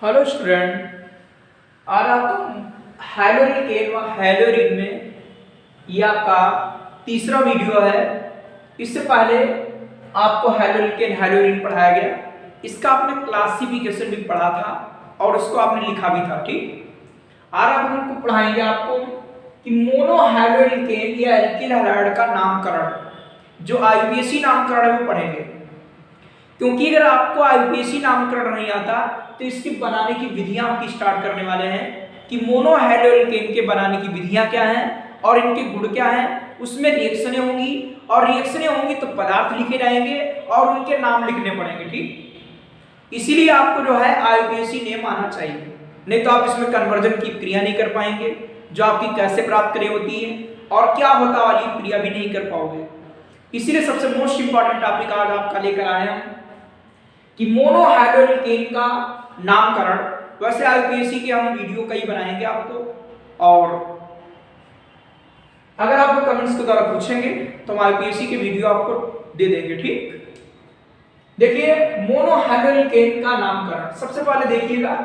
Hello student. आज आपको हैलोरिन व हैलोरिन में ये आपका तीसरा वीडियो है। इससे पहले आपको हैलोरिन पढ़ाया गया, इसका आपने क्लासिफिकेशन भी पढ़ा था और उसको आपने लिखा भी था। ठीक, आज आप हमको पढ़ाएंगे आपको कि मोनोहैलोरिन या एल्किल हैलाइड का नामकरण, जो आईपीएसी नामकरण है वो पढ़ेंगे। क्योंकि अगर आपको आईपीएसी नामकरण नहीं आता तो इसके बनाने की विधियां हम स्टार्ट करने वाले हैं कि मोनोहैलोरिन के बनाने की विधियां क्या हैं और इनके गुण क्या हैं। उसमें रिएक्शनें होंगी और रिएक्शनें होंगी तो पदार्थ लिखे जाएंगे और उनके नाम लिखने पड़ेंगे। ठीक, इसीलिए आपको जो है आईपीएसी नेम आना चाहिए, नहीं तो आप इसमें कन्वर्जन की क्रिया नहीं कर पाएंगे, जो आपकी कैसे प्राप्त करें होती है और क्या होता वाली क्रिया भी नहीं कर पाओगे। इसीलिए सबसे मोस्ट इंपॉर्टेंट टॉपिक आज आपका लेकर आए हम कि मोनोहैलोरिन का नामकरण। वैसे आईपीएसी के हम वीडियो कई बनाएंगे आपको, और अगर आप कमेंट्स के द्वारा पूछेंगे तो हम आईपीएसी के वीडियो आपको दे देंगे। ठीक, देखिए मोनोहैलोरिन का नामकरण। सबसे पहले देखिएगा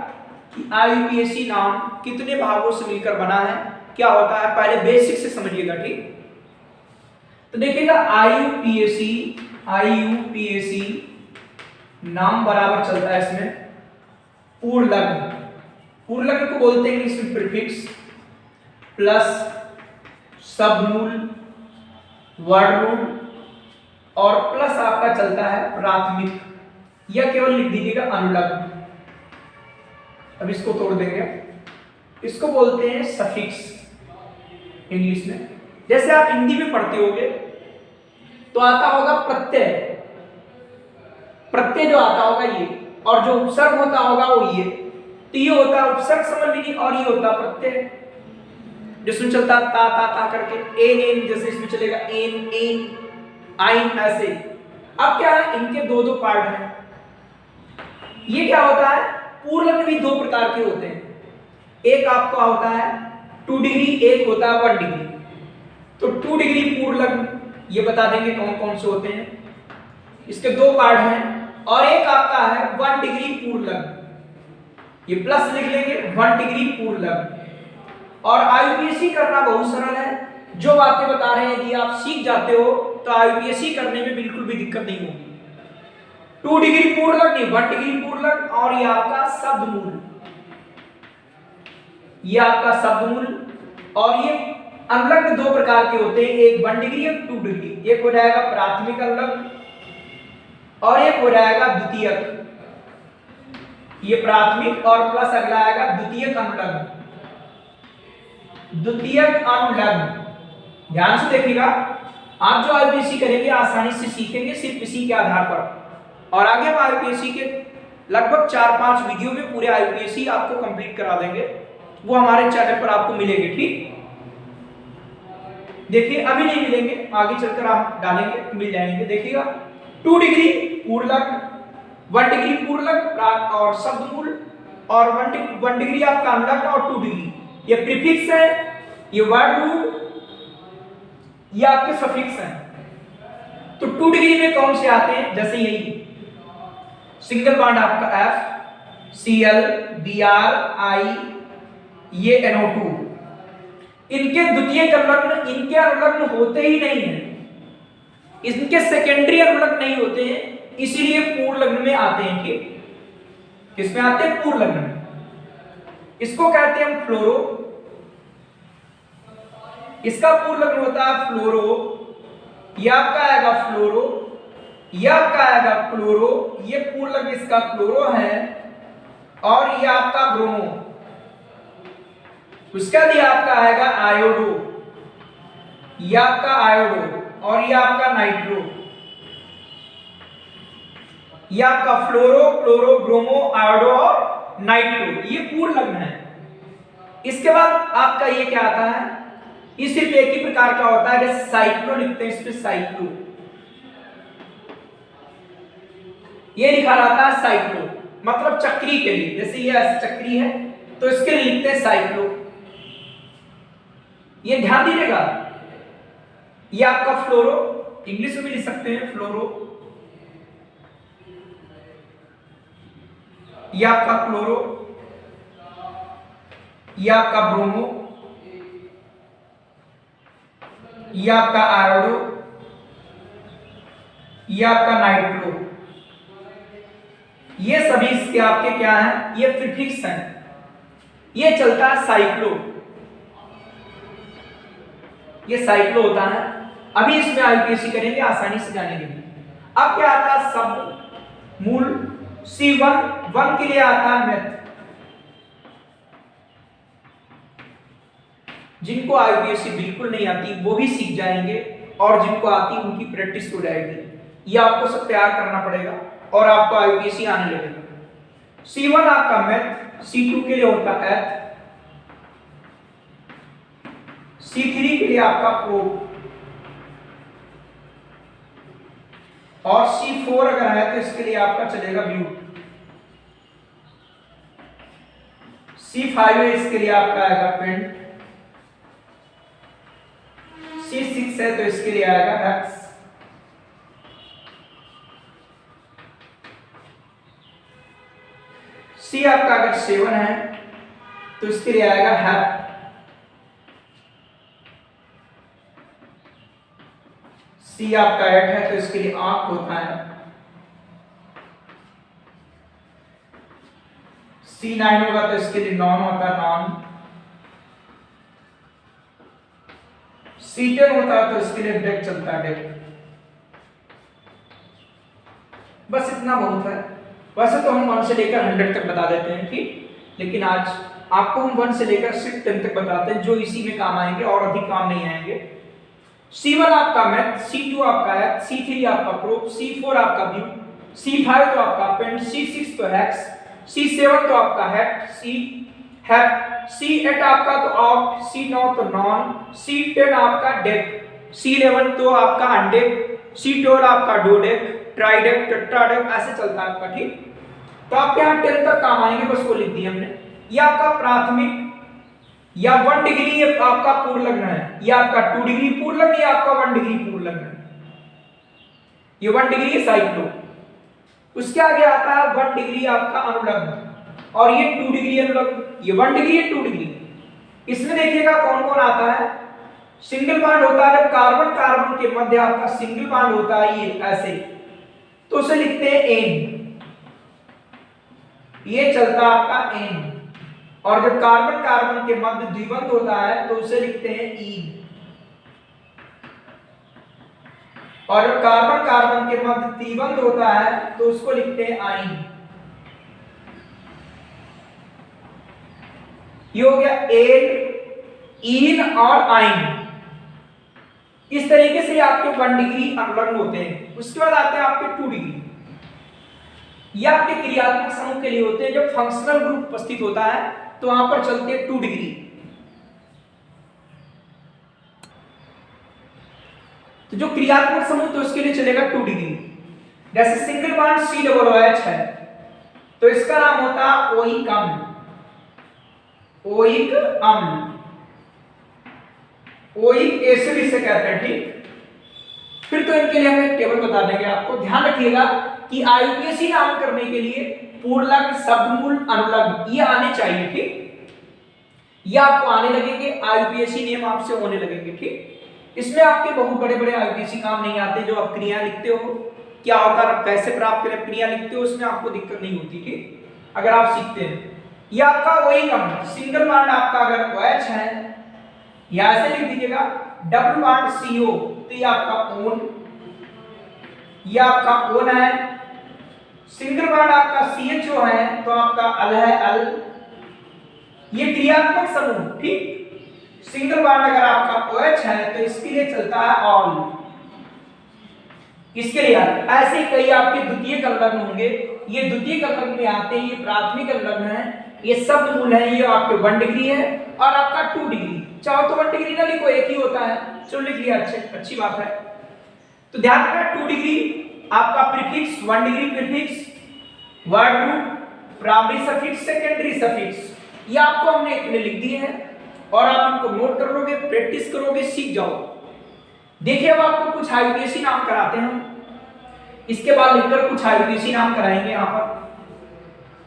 कि आईपीएसी नाम कितने भागों से मिलकर बना है, क्या होता है, पहले बेसिक से समझिएगा। ठीक, तो देखिएगा आईयूपीएसी नाम बराबर चलता है इसमें पूर्णलग्न। पूर्णलग्न को बोलते हैं इंग्लिश में प्रीफिक्स प्लस सबमूल, वर्ड रूट और प्लस आपका चलता है प्राथमिक, या केवल लिख दीजिएगा अनुलग्न। अब इसको तोड़ देंगे, इसको बोलते हैं सफिक्स इंग्लिश में। जैसे आप हिंदी में पढ़ते होगे तो आता होगा प्रत्यय, प्रत्यय जो आता होगा ये, और जो उपसर्ग होता होगा वो ये। तो ये होता है उपसर्ग समझ लीजिए, और ये होता प्रत्यय जिसमें चलता ता ता ता करके, एन एन जैसे इसमें चलेगा एन एन आइन ऐसे। अब क्या है, इनके दो दो पार्ट हैं। ये क्या होता है, पूर्णलग्न भी दो प्रकार के होते हैं। एक आपका होता है 2 डिग्री, एक होता है 1 डिग्री। तो 2 डिग्री पूर्णलग्न ये बता देंगे कौन कौन से होते हैं, इसके दो पार्ट हैं। और एक आपका है 1 डिग्री पूर्णलग्न, ये प्लस लिख लेंगे 1 डिग्री पूर्णलग्न। और आईपीएसी करना बहुत सरल है, जो बातें बता रहे हैं यदि आप सीख जाते हो तो आईपीएसी करने में बिल्कुल भी दिक्कत नहीं होगी। 2 डिग्री पूर्णलग्न, 1 डिग्री पूर्णलग्न, और ये आपका शब्दमूल, ये आपका शब्दमूल। और ये अनुलग्न दो प्रकार के होते हैं, एक 1 डिग्री एक 2 डिग्री। एक हो जाएगा प्राथमिक अनुलग्न और एक हो जाएगा द्वितीयक। ये प्राथमिक और प्लस अगला आएगा द्वितीयक अनुलग्न। द्वितीयक अनुलग्न ध्यान से देखिएगा, आप जो आईपीएसी करेंगे आसानी से सीखेंगे सिर्फ इसी के आधार पर। और आगे हम आईपीएसी के लगभग 4-5 वीडियो में पूरे आईपीएसी आपको कंप्लीट करा देंगे, वो हमारे चैनल पर आपको मिलेंगे। ठीक, देखिए अभी नहीं मिलेंगे, आगे चलकर आप डालेंगे मिल जाएंगे। देखिएगा 2 डिग्री पूर्णलग्न, 1 डिग्री पूर्णलग्न और शब्दमूल, और 1 डिग्री आपका अनुलग्न और 2 डिग्री ये प्रीफिक्स है, ये वर्ड रूट, ये आपके सफिक्स हैं। तो 2 डिग्री में कौन से आते हैं, जैसे यही सिंगल बॉन्ड आपका F Cl Br I, ये NO2, इनके द्वितीयक अनुलग्न, इनके अनुलग्न होते ही नहीं है, इनके सेकेंडरी अनुलग्न नहीं होते हैं, इसीलिए पूर्णलग्न में आते हैं। ठीक, किसमें आते हैं, पूर्णलग्न में। इसको कहते हैं हम फ्लोरो, इसका पूर्णलग्न होता है फ्लोरो, यह आपका आएगा फ्लोरो, यह आपका आएगा क्लोरो, ये पूर्णलग्न इसका क्लोरो है, और यह आपका ब्रोमो, उसका भी आपका आएगा आयोडो, यह आपका आयोडो, और यह आपका नाइट्रो, यह आपका फ्लोरो, क्लोरो, ब्रोमो, आयोडो और नाइट्रो, ये पूर्णलग्न है। इसके बाद आपका ये क्या आता है, ये सिर्फ एक ही प्रकार का होता है, जैसे साइक्लो लिखते हैं, इसमें साइक्लो, ये लिखा रहता है साइक्लो, मतलब चक्री के लिए, जैसे ये ऐसे चक्री है तो इसके लिए लिखते हैं साइक्लो। ये ध्यान दीजिएगा, ये आपका फ्लोरो, इंग्लिश में भी लिख सकते हैं फ्लोरो, ये आपका क्लोरो, ये आपका ब्रोमो, ये आपका आयोडो, ये आपका नाइट्रो। ये सभी इसके आपके क्या हैं, ये प्रीफिक्स हैं। ये चलता है साइक्लो, ये साइक्लो होता है। अभी इसमें आईपीएससी करेंगे आसानी से जाने के लिए। अब क्या आता है, सब मूल C1 के लिए आता है मैथ। जिनको आईपीएससी बिल्कुल नहीं आती वो भी सीख जाएंगे, और जिनको आती उनकी प्रैक्टिस हो जाएगी। ये आपको सब तैयार करना पड़ेगा और आपको आईपीएससी आने लगेगा। C1 आपका मैथ, C2 के लिए होता है एथ, C3 के लिए आपका प्रोब, और C4 अगर है तो इसके लिए आपका चलेगा ब्यूट। C5 है, इसके लिए आपका आएगा पेंट। C6 है तो इसके लिए आएगा हेक्स। C आपका अगर 7 है तो इसके लिए आएगा हैप। C आपका 8 है तो इसके लिए आंख होता है। C9 होगा तो इसके लिए नॉन होता है, नॉन। C10 होता है तो इसके लिए डेक चलता है, डेक। बस इतना बहुत है। वैसे तो हम 1 से लेकर 100 तक बता देते हैं, ठीक, लेकिन आज आपको हम 1 से लेकर 10 तक बताते हैं, जो इसी में काम आएंगे और अधिक काम नहीं आएंगे। C1 आपका मैथ, C2 आपका है, C3 आपका प्रोब, C4 आपका व्यू, C5 तो आपका पेंट, C6 तो हेक्स, C7 तो आपका C8 आपका तो ऑफ, C9 तो नॉन, C10 आपका डेक, C11 तो आपका अनडेक, C12 आपका डोडेक, ट्राइडेक, टेट्राडेक, ऐसे चलता है आपका, ठीक। तो आपके यहाँ 10 तक काम आएंगे, बस वो लिख दिया हमने। ये आपका प्राथमिक या 1 डिग्री ये आपका पूर्ण लग्न है, ये आपका 2 डिग्री पूर्ण लग्न, ये आपका 1 डिग्री पूर्ण लग्न है। ये 1 डिग्री साइक्लो। उसके आगे आता है 1 डिग्री आपका अनुलग्न, और ये 2 डिग्री अनुलग्न। ये 1 डिग्री है, 2 डिग्री। इसमें देखिएगा कौन कौन आता है। सिंगल बॉन्ड होता है, जब कार्बन कार्बन के मध्य आपका सिंगल बॉन्ड होता है, ये ऐसे, तो उसे लिखते हैं एन। ये चलता है आपका एन। और जब कार्बन कार्बन के मध्य द्विबंध होता है तो उसे लिखते हैं ई। और जब कार्बन कार्बन के मध्य त्रिबंध होता है तो उसको लिखते हैं आइन। ये हो गया एन, इन और आइन। इस तरीके से आपके 1 डिग्री अनुलग्न होते हैं। उसके बाद आते हैं आपके 2 डिग्री। ये आपके क्रियात्मक समूह के लिए होते हैं। जब फंक्शनल ग्रुप उपस्थित होता है तो वहां पर चलते हैं 2 डिग्री। तो जो क्रियात्मक समूह तो उसके लिए चलेगा 2 डिग्री। जैसे सिंगल बॉन्ड COOH है तो इसका नाम होता है ओइक अम्ल। ओइक अम्ल, ओइक एसिड इसे कहते हैं, ठीक। फिर तो इनके लिए हम एक टेबल बता देंगे आपको। ध्यान रखिएगा कि आईपीएससी नाम करने के लिए पूर्णलग्न, शब्दमूल, अनुलग्न ये आने चाहिए, ठीक। ये आपको आने लगेंगे, आईपीएससी नियम आपसे होने लगेंगे, ठीक। इसमें आपके बहुत बड़े बड़े आईपीएससी काम नहीं आते। जो आप क्रिया लिखते हो, क्या होता है, कैसे प्राप्त करें, क्रिया लिखते हो, उसमें आपको दिक्कत नहीं होती, ठीक, अगर आप सीखते हैं। ये आपका वही कम सिंगल बॉन्ड आपका अगर OH है, या ऐसे लिख दीजिएगा डबल बॉन्ड CO, तो ये आपका ओन, ये आपका ओन है। सिंगल बॉन्ड आपका CHO है तो आपका अल है, अल। ये क्रियात्मक समूह, ठीक। सिंगल बॉन्ड अगर आपका OH है तो इसके लिए चलता है ऑल। इसके लिए ऐसे ही कई आपके द्वितीयक अनुलग्न होंगे। ये द्वितीयक अनुलग्न में आते हैं, ये प्राथमिक अनुलग्न है। ये शब्द मूल है, ये आपके 1 डिग्री है और आपका 2 डिग्री। चाहो तो 1 डिग्री ना लिखो, एक ही होता है, चलो लिख लिया, अच्छी बात है। तो ध्यान रखना 2 डिग्री आपका prefix, 1 degree prefix, word root, primary suffix, secondary suffix, ये आपको हमने इतने लिख दिए हैं और आप इनको नोट कर लोगे, प्रैक्टिस करोगे, सीख जाओ। देखिए अब आपको कुछ आईपीएससी नाम कराते हैं हम, इसके बाद लिखकर कुछ आईपीएससी नाम कराएंगे। यहाँ पर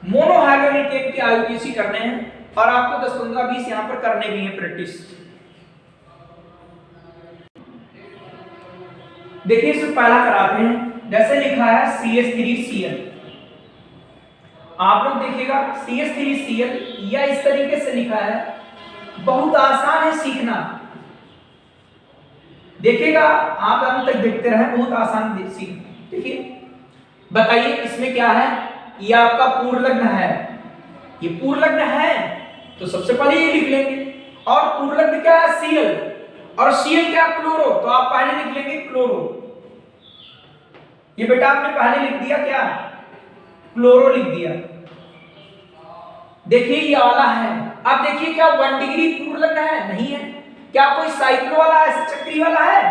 मोनोहाइड्रोनिक के आईपीएससी करने हैं। और आपको 10 15 20 यहां पर करने भी है प्रैक्टिस। देखिए इसमें पहला कराते हैं, जैसे लिखा है CH3Cl। आप लोग देखिएगा CH3Cl या इस तरीके से लिखा है, बहुत आसान है सीखना। देखिएगा आप अंत तक देखते रहे, बहुत आसान सीखना। देखिए बताइए इसमें क्या है, ये आपका पूर्वलग्न है, ये पूर्वलग्न है तो सबसे पहले ये लिख लेंगे। और पूर्वलग्न क्या है, Cl, और Cl क्या, क्लोरो, तो आप पहले लिख लेंगे क्लोरो। ये बेटा आपने पहले लिख दिया क्या, क्लोरो लिख दिया। देखिए ये वाला है। अब देखिए क्या 1 डिग्री पूर्वलग्न है, नहीं है। क्या कोई साइक्लो वाला ऐसे चक्री वाला है,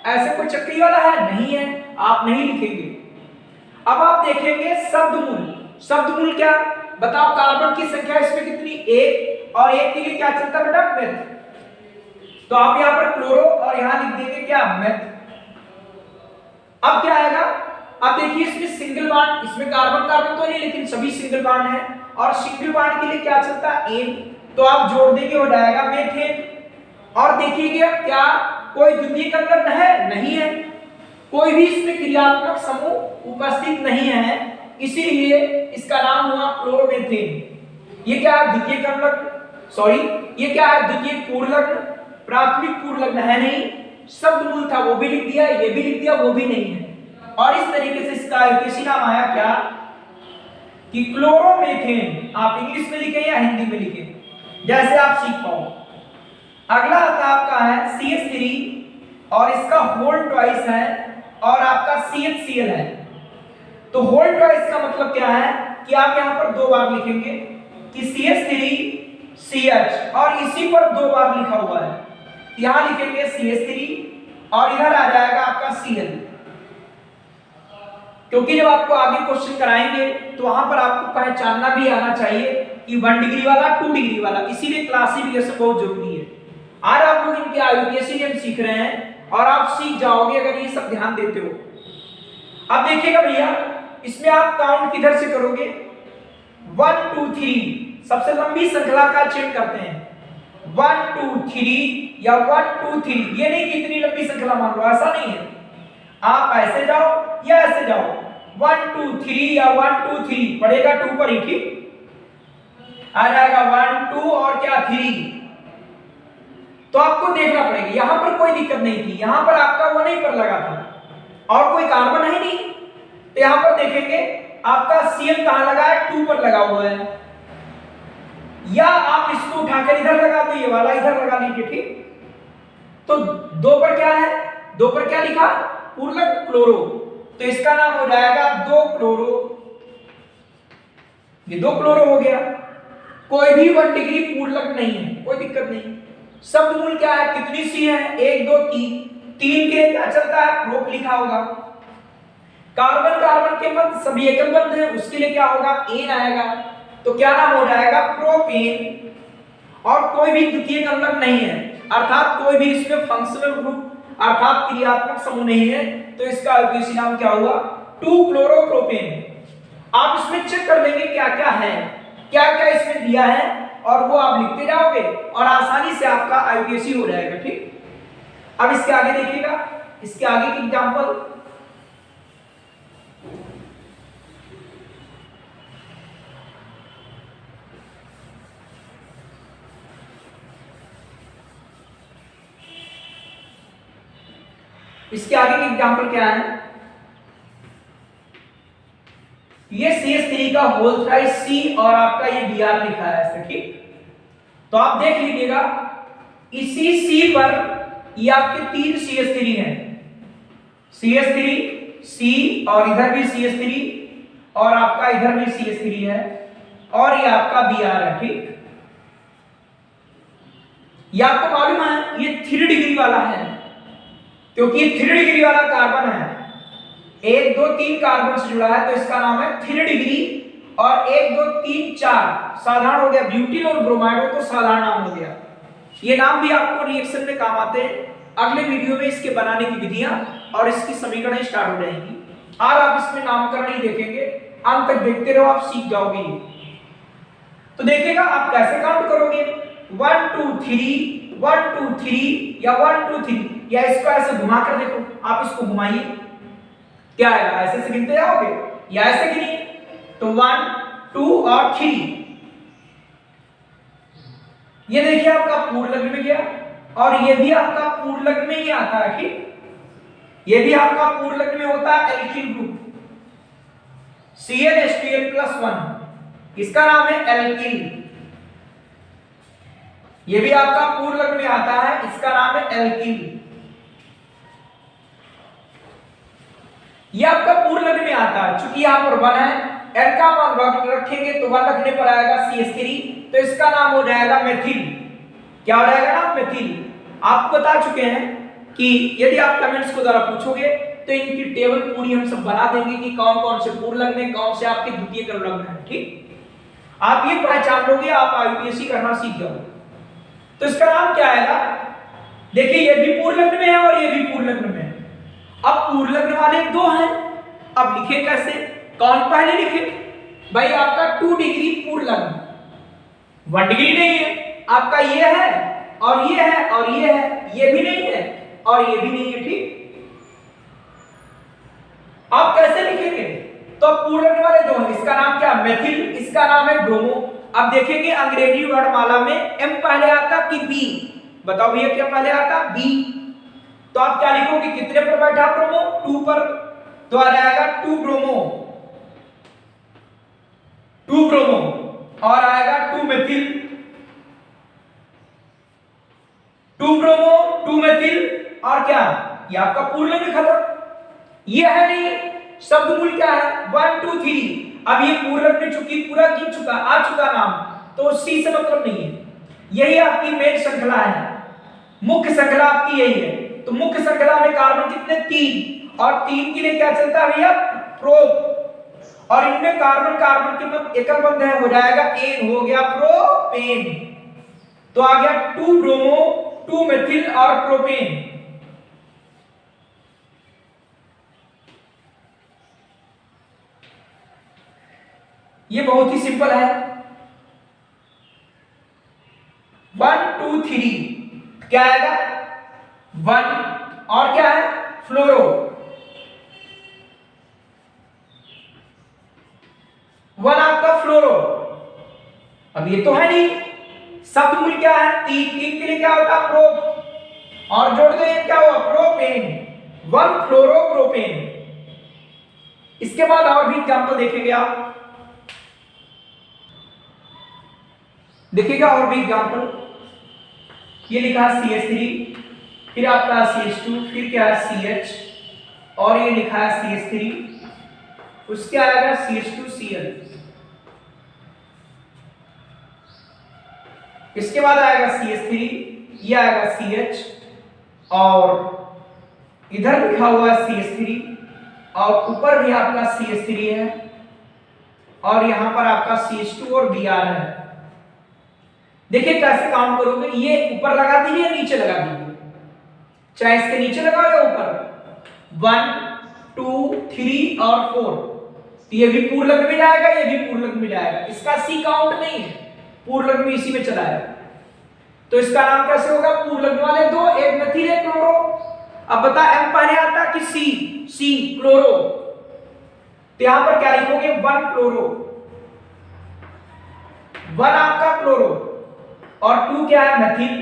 ऐसे कोई चक्री वाला है, नहीं है, आप नहीं लिखेंगे। अब आप देखेंगे शब्दमूल। शब्दमूल क्या बताओ, कार्बन की संख्या इसमें कितनी, 1, और 1 के लिए क्या चलता बेटा, मेथ। तो आप यहां पर क्लोरो और यहां लिख देंगे क्या, मेथ। अब क्या आएगा, अब देखिए इसमें सिंगल बॉन्ड, इसमें कार्बन कार्बन तो नहीं लेकिन सभी सिंगल बॉन्ड है, और सिंगल बॉन्ड के लिए क्या चलता है, एन, तो आप जोड़ देंगे हो जाएगा मेथेन। और देखिए क्या कोई द्वितीयक संलग्न है, नहीं है, कोई भी इसमें क्रियात्मक समूह उपस्थित नहीं है, इसीलिए इसका नाम हुआ क्लोरोमेथेन। ये क्या है, द्वितीयक संलग्न, सॉरी ये क्या है, द्वितीयक पूर्वलग्न, प्राथमिक पूर्वलग्न है नहीं। शब्दमूल था वो भी लिख दिया, ये भी लिख दिया, वो भी नहीं है। और इस तरीके से इसका आईयूपीएसी नाम आया क्या, कि क्लोरोमेथेन। आप इंग्लिश में लिखें या हिंदी में लिखें, जैसे आप सीख पाओ। अगला आता आपका है CH3 और इसका होल ट्वाइस है, और आपका CHCl है। तो होल ट्वाइस का मतलब क्या है कि आप यहां पर 2 बार लिखेंगे कि CH3CH, और इसी पर 2 बार लिखा हुआ है, यहां लिखेंगे CH3 और इधर आ जाएगा आपका Cl। क्योंकि जब आपको आगे क्वेश्चन कराएंगे तो वहां पर आपको पहचानना भी आना चाहिए कि 1 डिग्री वाला, 2 डिग्री वाला, इसीलिए क्लासिफिकेशन बहुत जरूरी है। आज आप लोग इनके आईयूपीएसी नेम सीख रहे हैं और आप सीख जाओगे अगर ये सब ध्यान देते हो। अब देखिएगा भैया, इसमें आप काउंट किधर से करोगे, 1 2 3, सबसे लंबी श्रृंखला का चयन करते हैं, 1 2 3 या 1 2 3। ये नहीं कि इतनी लंबी श्रृंखला मान लो, ऐसा नहीं है। आप ऐसे जाओ या ऐसे जाओ, 1 2 3 या 1 2 3 पड़ेगा 2 पर ही, ठीक आ जाएगा 1 2 और क्या 3। तो आपको देखना पड़ेगा, यहां पर कोई दिक्कत नहीं थी, यहां पर आपका 1 पर लगा था और कोई कार्बन है नहीं, तो यहां पर देखेंगे आपका Cl कहां लगा है, 2 पर लगा हुआ है। या आप इसको उठाकर इधर लगा दो, ये वाला इधर लगा लीजिए, ठीक। तो 2 पर क्या है, 2 पर क्या लिखा, पूर्वलग्न क्लोरो, तो इसका नाम हो जाएगा 2 क्लोरो। ये 2 क्लोरो हो गया। कोई भी 1 डिग्री पूर्वलग्न नहीं है, कोई दिक्कत नहीं। शब्दमूल क्या है, कितनी सी है, 1 2 3, 3 के क्या चलता है, प्रोप लिखा होगा। कार्बन कार्बन के मध्य सभी एकल बंध है, उसके लिए क्या होगा, एन आएगा, तो क्या नाम हो जाएगा, प्रोपेन। और कोई भी द्वितीयक संलग्न नहीं है, अर्थात कोई भी इसमें फंक्शनल ग्रुप अर्थात क्रियात्मक समूह नहीं है, तो इसका आईयूपीएसी नाम क्या हुआ, 2 क्लोरोप्रोपेन। आप इसमें चेक कर लेंगे क्या क्या है, क्या क्या इसमें दिया है, और वो आप लिखते जाओगे और आसानी से आपका आईयूपीएसी हो जाएगा, ठीक। अब इसके आगे देखिएगा, इसके आगे की एग्जांपल, इसके आगे की एग्जांपल क्या है, ये CH3 का होल ट्वाइस C और आपका ये Br लिखा है ऐसे, ठीक। तो आप देख लीजिएगा इसी C पर ये आपके 3 CH3 हैं, CH3 C और इधर भी CH3 और आपका इधर भी CH3 है, और ये आपका Br है, ठीक। ये आपको मालूम है ये 3 डिग्री वाला है, क्योंकि ये 3 डिग्री वाला कार्बन है, 1 2 3 कार्बन से जुड़ा है, तो इसका नाम है 3 डिग्री। और 1 2 3 4 साधारण हो गया, ब्यूटीन और ब्रोमाइड हो तो साधारण नाम हो गया। ये नाम भी आपको रिएक्शन में काम आते हैं। अगले वीडियो में इसके बनाने की विधियां और इसकी समीकरण स्टार्ट हो जाएंगी। आज आप इसमें नामकरण ही देखेंगे, अंत तक देखते रहो, आप सीख जाओगे। तो देखिएगा आप कैसे काउंट करोगे, 1 2 3 1 2 3 या 1 2 3, या इसको ऐसे घुमा कर देखो, आप इसको घुमाइए, क्या आएगा, ऐसे से गिनते जाओगे या ऐसे गिनिए, तो 1 2 और 3, ये देखिए आपका पूर्ण लग्न में गया, और ये भी आपका पूर्ण लग्न में ही आता है, ठीक, ये भी आपका पूर्ण लग्न में होता है एल्किल ग्रुप CnH2n+1, इसका नाम है एल्किल, ये भी आपका पूर्ण लग्न में आता है, इसका नाम है एल्किल, ये आपका पूर्ण लग्न में आता है, चूंकि यहां पर 1 है, n का मान रखेंगे तो 1 रखने पर आएगा CH3, तो इसका नाम हो जाएगा मेथिल, क्या हो जाएगा ना, मेथिल। आपको बता चुके हैं कि यदि आप कमेंट्स को द्वारा पूछोगे तो इनकी टेबल पूरी हम सब बना देंगे कि कौन कौन से पूर्ण लग्न है, कौन से आपके द्वितीय क्रम लग्न है, ठीक, आप ये पहचान लोगे, आप IUPAC करना सीख जाओगे। तो इसका नाम क्या आएगा, देखिए ये भी पूर्ण लग्न में है और ये भी पूर्ण लग्न में है। अब पूर्ण लग्न वाले दो हैं, अब लिखे कैसे, कौन पहले लिखे, भाई आपका 2 डिग्री पूर्ण लग्न, 1 डिग्री नहीं है, आपका ये है और ये है और ये है, ये भी नहीं है और ये भी नहीं है, ठीक। आप कैसे लिखेंगे, तो पूर्ण लग्न वाले दो हैं, इसका नाम क्या, मेथिल, इसका नाम है ब्रोमो। अब देखेंगे अंग्रेजी वर्णमाला में M पहले आता कि B, बताओ भैया क्या पहले आता, B, तो आप क्या लिखोगे, कितने पर बैठा ब्रोमो, 2 पर, तो आ जाएगा 2 ब्रोमो, 2 ब्रोमो, और आएगा 2 मेथिल, 2 ब्रोमो 2 मेथिल, और क्या, ये आपका पूर्ण लग्न खत्म, ये है नहीं, शब्द मूल क्या है, 1 2 3, अब ये पूर्ण लग्न में चूंकि पूरा गिन चुका, आ चुका नाम, तो C से मतलब नहीं है, यही आपकी मेन श्रृंखला है, मुख्य श्रृंखला आपकी यही है। तो मुख्य श्रृंखला में कार्बन कितने, 3, और 3 के लिए क्या चलता है भैया, प्रोप, और इनमें कार्बन कार्बन के मत एकल बंध है, हो जाएगा एन, हो गया प्रोपेन, तो आ गया 2 ब्रोमो 2 मेथिल और प्रोपेन। ये बहुत ही सिंपल है, 1 2 3, क्या आएगा 1, और क्या है फ्लोरो, 1 आपका फ्लोरो। अब ये तो है नहीं, शब्द मूल क्या है, 3 के लिए क्या होता है, प्रोप, और जोड़ दो ये क्या हुआ, प्रोपेन, 1 फ्लोरो प्रोपेन। इसके बाद और भी एग्जांपल देखेंगे आप, देखिएगा और भी एग्जांपल, ये लिखा है CH3, फिर आपका CH2, फिर क्या है CH, और ये लिखा है CH3, उसके आएगा CH2Cl, इसके बाद आएगा CH3, ये आएगा CH, और इधर लिखा हुआ है CH3, और ऊपर भी आपका CH3 है, और यहां पर आपका CH2 और Br है। देखिए कैसे काउंट करोगे, ये ऊपर लगा दीजिए या नीचे लगा दीजिए, चाहे इसके नीचे लगाओ या ऊपर, 1 2 3 और 4, तो ये भी पूर्ण लग्न में जाएगा, ये भी पूर्ण लग्न में जाएगा, इसका C काउंट नहीं है, पूर्ण लग्न में इसी में चला है, तो इसका नाम कैसे होगा, पूर्ण लग्न वाले दो, एक मेथिल एक क्लोरो। अब बता M पहले आता कि C क्लोरो, तो यहां पर क्या लिखोगे, 1 क्लोरो, 1 आपका क्लोरो, और 2 क्या है मेथिल,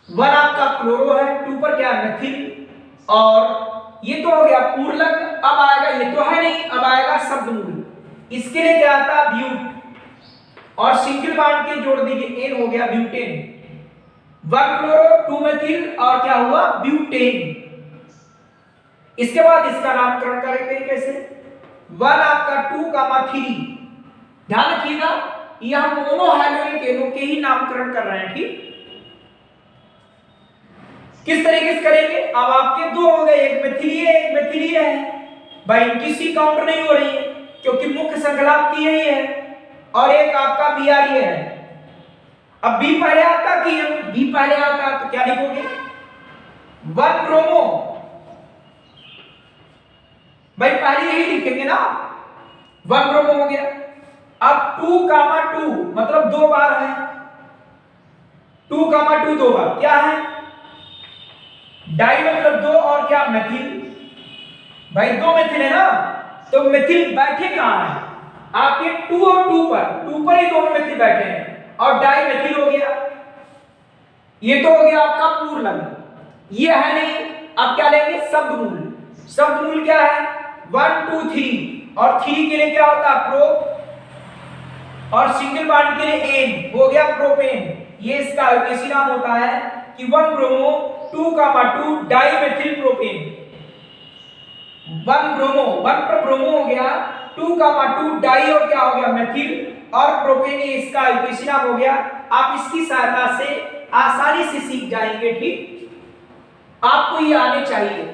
1 आपका क्लोरो है, 2 पर क्या है मेथिल, और ये तो हो गया पूर्ण लग्न। अब आएगा, ये तो है नहीं, अब आएगा शब्द मूल, इसके लिए क्या आता है, ब्यूट, और सिंगल बॉन्ड के जोड़ दीजिए, एन हो गया ब्यूटेन, 1 क्लोरो 2 मेथिल, और क्या हुआ, ब्यूटेन। इसके बाद इसका नामकरण करेंगे कैसे, 1 आपका 2 कामा 3, ध्यान रखिएगा ये हम मोनो हाइड्रोजन केनों के ही नामकरण कर रहे हैं, ठीक। किस तरीके से करेंगे, अब आपके दो हो गए, एक मेथिलीय एक मेथिलीय है, भाई इनकी C काउंट नहीं हो रही है क्योंकि मुख्य श्रृंखला आपकी यही है, और एक आपका Br है। अब B पहले आता कि B पहले आता, तो क्या लिखोगे, 1 ब्रोमो, भाई पहले यही लिखेंगे ना, 1 ब्रोमो हो गया, अब 2,2 मतलब 2 बार है, 2,2 2 बार क्या है, डाई मतलब 2 और क्या मेथिल, भाई 2 मेथिल है ना, तो मेथिल बैठे कहां है, आपके 2 और 2 पर ही दोनों मेथिल बैठे हैं और डाई मेथिल हो गया। ये तो हो गया आपका पूर्णांग, ये है नहीं। अब क्या लेंगे, शब्दमूल। शब्दमूल क्या है, 1 2 3 और 3 के लिए क्या होता है प्रो, और सिंगल बॉन्ड के लिए एन हो गया प्रोपेन। ये इसका आईयूपीएसी नाम होता है कि 1 ब्रोमो 2,2 डाइमेथिल प्रोपेन। 1 ब्रोमो 1 पर ब्रोमो हो गया, 2,2 डाई और क्या हो गया मेथिल और प्रोपेन, ये इसका आईयूपीएसी नाम हो गया। आप इसकी सहायता से आसानी से सीख जाएंगे, ठीक, आपको ये आने चाहिए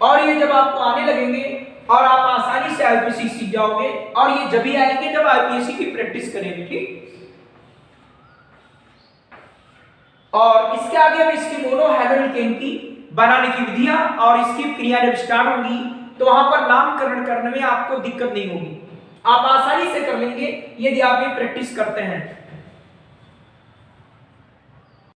और ये जब आपको आने लगेंगे और आप आसानी से आईयूपीएसी सीख जाओगे, और ये जब भी आएंगे जब आईयूपीएसी की प्रैक्टिस करेंगे, ठीक। और इसके आगे हम इसकी मोनोहैलोरिकेन की बनाने की विधियां और इसकी क्रिया जब स्टार्ट होंगी तो वहां पर नामकरण करने में आपको दिक्कत नहीं होगी, आप आसानी से कर लेंगे यदि आप ये प्रैक्टिस करते हैं।